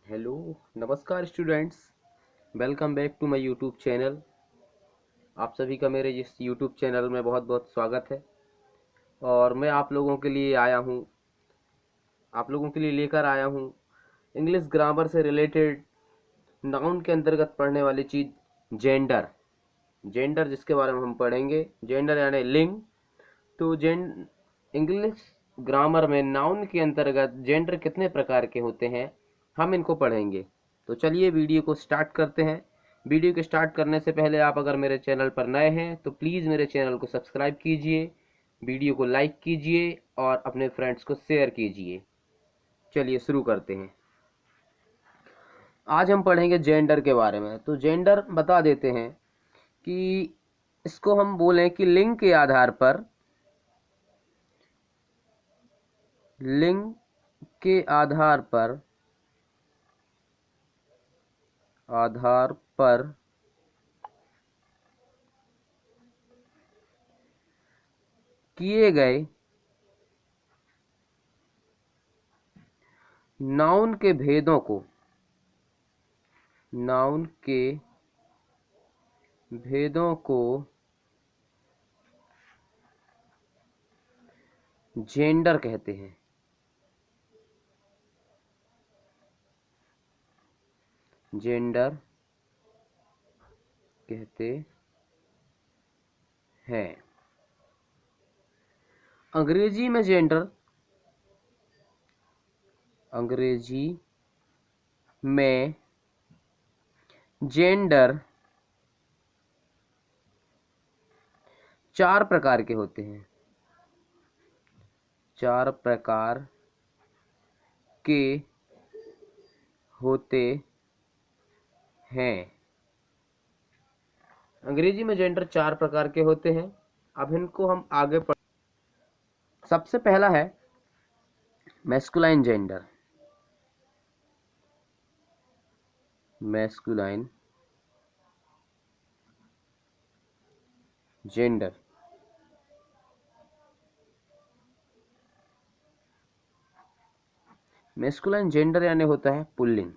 Hello, नमस्कार students. Welcome back to my YouTube channel. आप सभी का मेरे इस यूट्यूब चैनल में बहुत बहुत स्वागत है। और मैं आप लोगों के लिए लेकर आया हूँ इंग्लिश ग्रामर से रिलेटेड नाउन के अंतर्गत पढ़ने वाली चीज़ जेंडर। जेंडर जिसके बारे में हम पढ़ेंगे, जेंडर यानी लिंग। तो इंग्लिश ग्रामर में नाउन के अंतर्गत जेंडर कितने प्रकार के होते हैं, हम इनको पढ़ेंगे। तो चलिए वीडियो को स्टार्ट करते हैं। वीडियो को स्टार्ट करने से पहले आप अगर मेरे चैनल पर नए हैं तो प्लीज़ मेरे चैनल को सब्सक्राइब कीजिए, वीडियो को लाइक कीजिए और अपने फ्रेंड्स को शेयर कीजिए। चलिए शुरू करते हैं। आज हम पढ़ेंगे जेंडर के बारे में। तो जेंडर बता देते हैं कि इसको हम बोलें कि लिंग के आधार पर, लिंग के आधार पर किए गए नाउन के भेदों को जेंडर कहते हैं। जेंडर कहते हैं। अंग्रेजी में जेंडर, चार प्रकार के होते हैं। चार प्रकार के होते हैं। अंग्रेजी में जेंडर चार प्रकार के होते हैं। अब इनको हम आगे पढ़। सबसे पहला है masculine gender. Masculine gender masculine gender यानी होता है पुल्लिंग।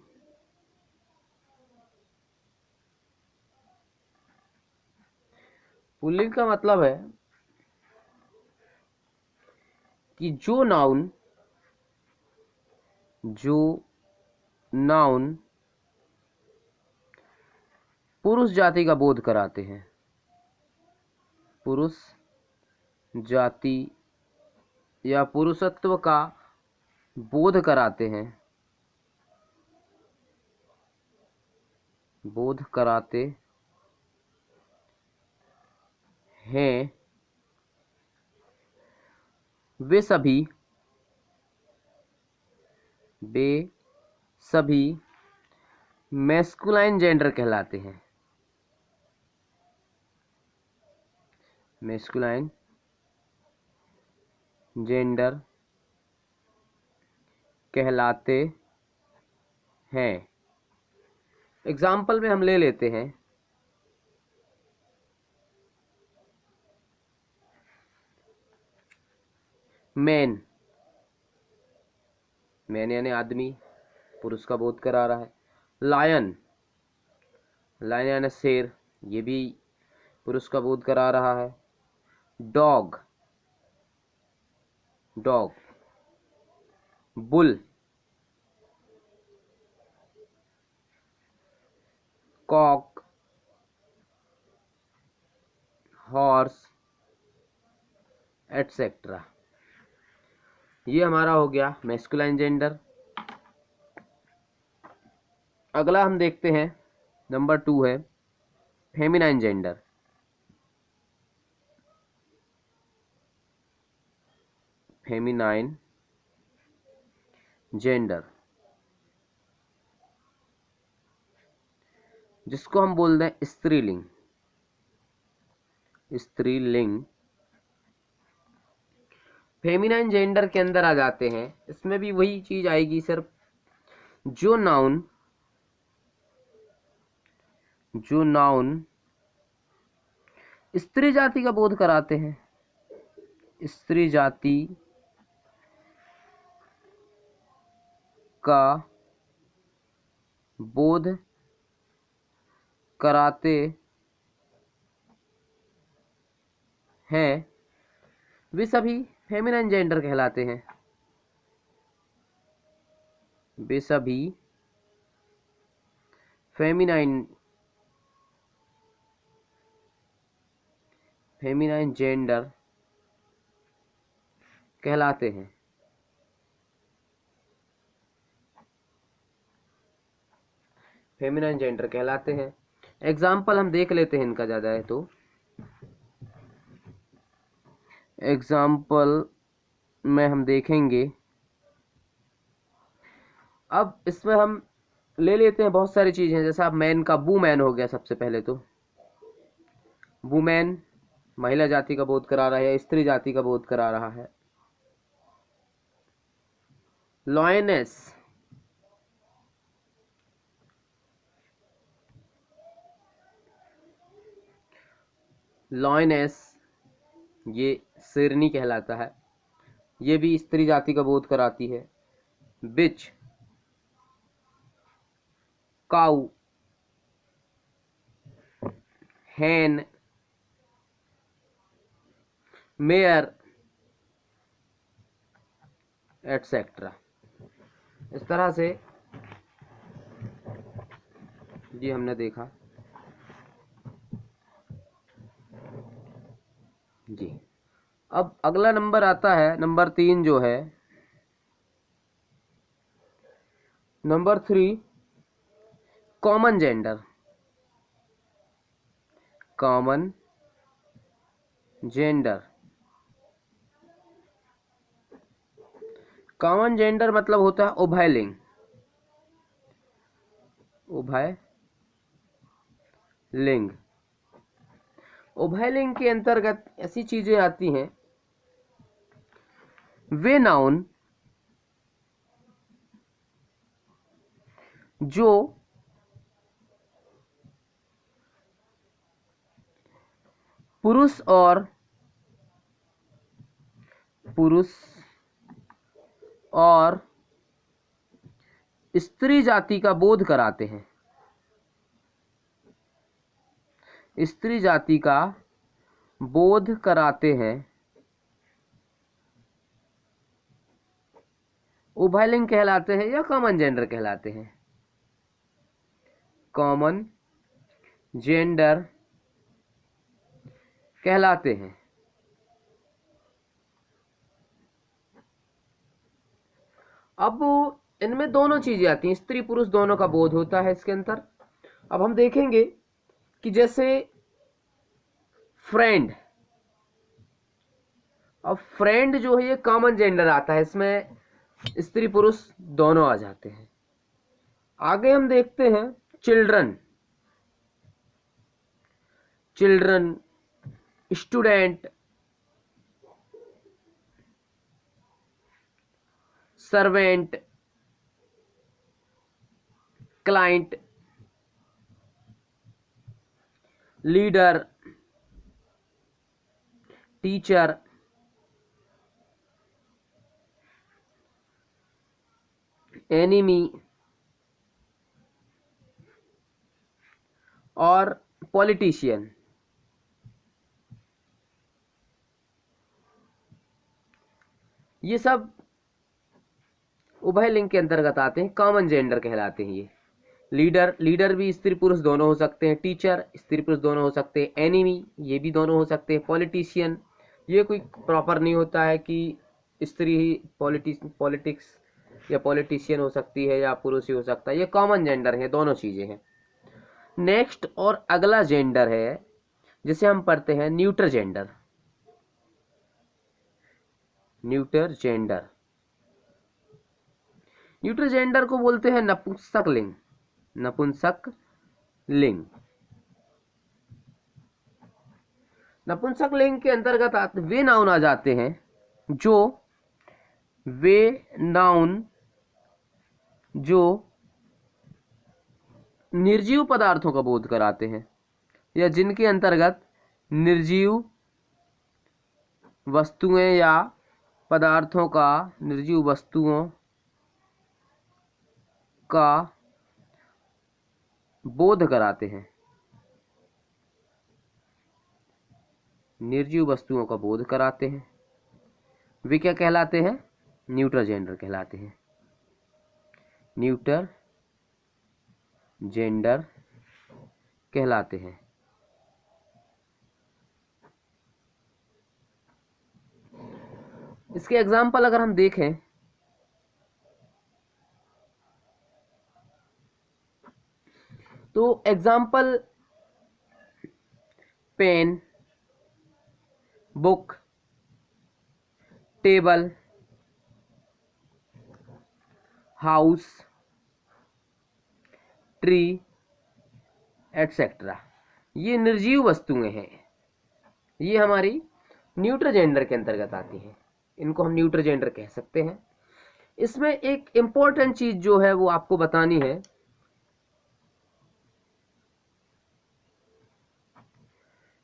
पुल्लिंग का मतलब है कि जो नाउन पुरुष जाति का बोध कराते हैं, पुरुष जाति या पुरुषत्व का बोध कराते हैं, वे सभी मैस्कुलाइन जेंडर कहलाते हैं। मैस्कुलाइन जेंडर कहलाते हैं। एग्जाम्पल में हम ले लेते हैं मैन यानी आदमी, पुरुष का बोध करा रहा है। लायन यानी शेर, ये भी पुरुष का बोध करा रहा है। Dog bull, cock, horse etcetera. ये हमारा हो गया मैस्कुलाइन जेंडर। अगला हम देखते हैं, नंबर 2 है फेमिनाइन जेंडर। फेमिनाइन जेंडर जिसको हम बोलते हैं स्त्रीलिंग। फेमिनाइन जेंडर के अंदर आ जाते हैं। इसमें भी वही चीज आएगी, सिर्फ जो नाउन स्त्री जाति का बोध कराते हैं, स्त्री जाति का बोध कराते हैं वे सभी फेमिनाइन जेंडर कहलाते हैं। वे सभी फेमिनाइन जेंडर कहलाते हैं। फेमिनाइन जेंडर कहलाते हैं। एग्जाम्पल हम देख लेते हैं इनका, ज़्यादा है तो एग्जाम्पल में हम देखेंगे। अब इसमें हम ले लेते हैं बहुत सारी चीज़ें, जैसे आप मैन का वुमेन हो गया। सबसे पहले तो वुमेन महिला जाति का बोध करा रहा है या स्त्री जाति का बोध करा रहा है। लॉयनेस ये शेरनी कहलाता है, ये भी स्त्री जाति का बोध कराती है। बिच, काऊ, हैन, मेयर एटसेट्रा। इस तरह से जी हमने देखा जी। अब अगला नंबर आता है, नंबर 3 जो है, number 3 common gender. Common gender, common gender मतलब होता है उभय लिंग। उभय लिंग, उभय लिंग के अंतर्गत ऐसी चीजें आती हैं, वे नाउन जो पुरुष और स्त्री जाति का बोध कराते हैं। स्त्री जाति का बोध कराते हैं, उभयलिंग कहलाते हैं या कॉमन जेंडर कहलाते हैं। कॉमन जेंडर कहलाते हैं। अब इनमें दोनों चीजें आती हैं, स्त्री पुरुष दोनों का बोध होता है इसके अंदर। अब हम देखेंगे कि जैसे फ्रेंड, अब फ्रेंड जो है ये कॉमन जेंडर आता है, इसमें स्त्री पुरुष दोनों आ जाते हैं। आगे हम देखते हैं children, student, servant, client, leader, teacher, enemy और पॉलिटिशियन। ये सब उभय लिंग के अंतर्गत आते हैं, कॉमन जेंडर कहलाते हैं ये। लीडर भी स्त्री पुरुष दोनों हो सकते हैं, टीचर स्त्री पुरुष दोनों हो सकते हैं, एनिमी ये भी दोनों हो सकते हैं, पॉलिटिशियन ये कोई प्रॉपर नहीं होता है कि स्त्री ही पॉलिटिक्स या पॉलिटिशियन हो सकती है या पुरुष ही हो सकता है, ये कॉमन जेंडर है, दोनों चीजें हैं। नेक्स्ट और अगला जेंडर है जिसे हम पढ़ते हैं न्यूटर जेंडर। न्यूटर जेंडर को बोलते हैं नपुंसक लिंग। नपुंसक लिंग के अंतर्गत वे नाउन आ जाते हैं जो निर्जीव पदार्थों का बोध कराते हैं या जिनके अंतर्गत निर्जीव वस्तुएं या पदार्थों का, निर्जीव वस्तुओं का बोध कराते हैं, निर्जीव वस्तुओं का बोध कराते हैं, वे क्या कहलाते हैं? न्यूटर जेंडर कहलाते हैं। न्यूटर जेंडर कहलाते हैं। इसके एग्जाम्पल अगर हम देखें तो example pen, book, table, house, tree etcetera, ये निर्जीव वस्तुएं हैं। ये हमारी न्यूटर जेंडर के अंतर्गत आती हैं। इनको हम न्यूटर जेंडर कह सकते हैं। इसमें एक इंपॉर्टेंट चीज जो है वो आपको बतानी है।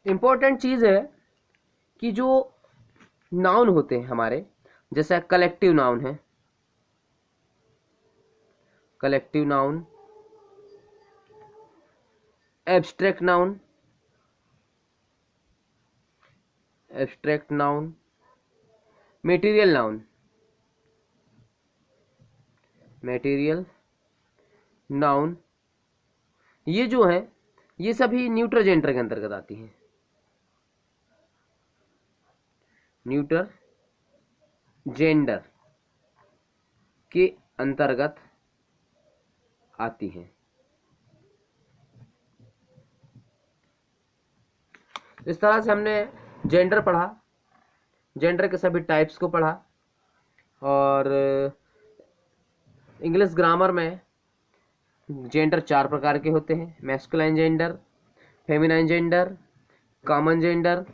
इंपॉर्टेंट चीज है कि जो नाउन होते हैं हमारे, जैसे कलेक्टिव नाउन है, collective noun, abstract noun, abstract noun, material noun, material noun, ये जो है ये सभी न्यूटर जेंडर के अंतर्गत आती हैं। न्यूटर जेंडर के अंतर्गत आती हैं। इस तरह से हमने जेंडर पढ़ा, जेंडर के सभी टाइप्स को पढ़ा, और इंग्लिश ग्रामर में जेंडर 4 प्रकार के होते हैं: masculine gender, feminine gender, common gender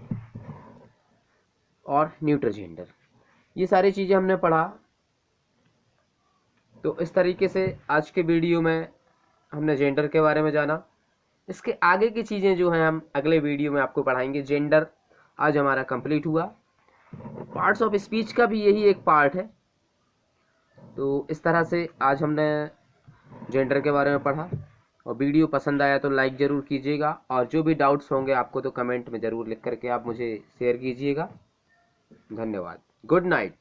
और न्यूटर जेंडर। ये सारी चीज़ें हमने पढ़ा। तो इस तरीके से आज के वीडियो में हमने जेंडर के बारे में जाना। इसके आगे की चीज़ें जो हैं हम अगले वीडियो में आपको पढ़ाएंगे। जेंडर आज हमारा कंप्लीट हुआ। पार्ट्स ऑफ स्पीच का भी यही एक पार्ट है। तो इस तरह से आज हमने जेंडर के बारे में पढ़ा, और वीडियो पसंद आया तो लाइक ज़रूर कीजिएगा, और जो भी डाउट्स होंगे आपको तो कमेंट में ज़रूर लिख करके आप मुझे शेयर कीजिएगा। धन्यवाद। Good night.